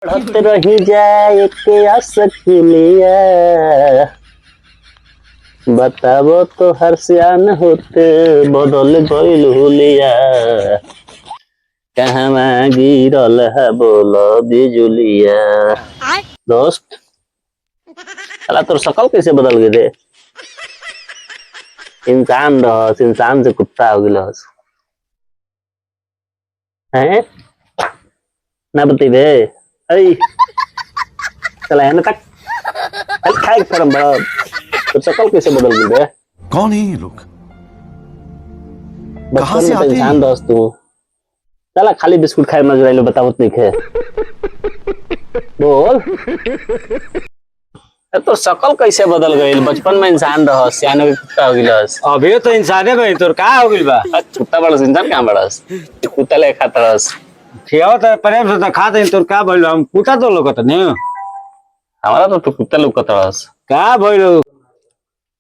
हत रही जाए के असकिलिया बताबो तो हर सियान होते बदल गइल हुलिया कहवा गिरल है बोलो बिजुलिया। दोस्त साला तोर शकल कैसे बदल गई रे? इंसान रहस, इंसान से कुत्ता हो गिलस हैं ना बतेबे? ऐ चला है ना तक खाए शर्म बड़ा तो शकल कैसे बदल गई रे? कौन है ये लोग? बचपन से में तो आते इंसान हैं? दोस्त तू चला खाली बिस्कुट खाए मजराई लो बतावत नहीं खे बोल तो शकल कैसे बदल गई? बचपन में इंसान रह सियाने के कुत्ता हो गिलस। अभी तो इंसाने भाई तोर का हो गइल बा। कुत्ता बड़स इंसान कहाँ बड़स? कुत्ता ले खाता रस। खियाओ त प्रेम से त खात तोर का भइल हम कुत्ता तो लोकत ने हमारा तो तू कुत्ता लुकत रस। का भइल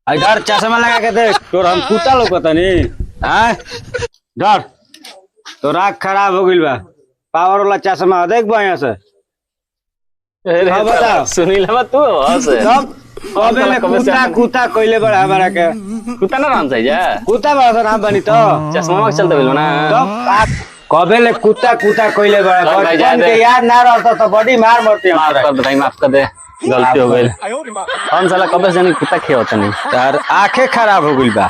इधर चश्मा लगा के देख तोर हम कुत्ता लोकत ने हां डर तोर आँख खराब हो गइल बा पावर वाला चश्मा देख बढ़िया से हाँ बताओ सुनील बा तू हंस सब अबे ले कुत्ता कुत्ता कइले बड़ा हमारा के कुत्ता ना राम सही जा कुत्ता बड़ा तो नाम बनी तो चश्मा में चलते बिल ना तब कबे ले कुत्ता कुत्ता कइले बड़ा चल भाई, जा बचपन दे। के याद ना रहता तो बड़ी मार मरती माफ हमारा कर दे भाई, माफ कर दे, गलती हो गई। हम साला कब से कुत्ता खिया होता नहीं। तार आंखें खराब हो गइल बा।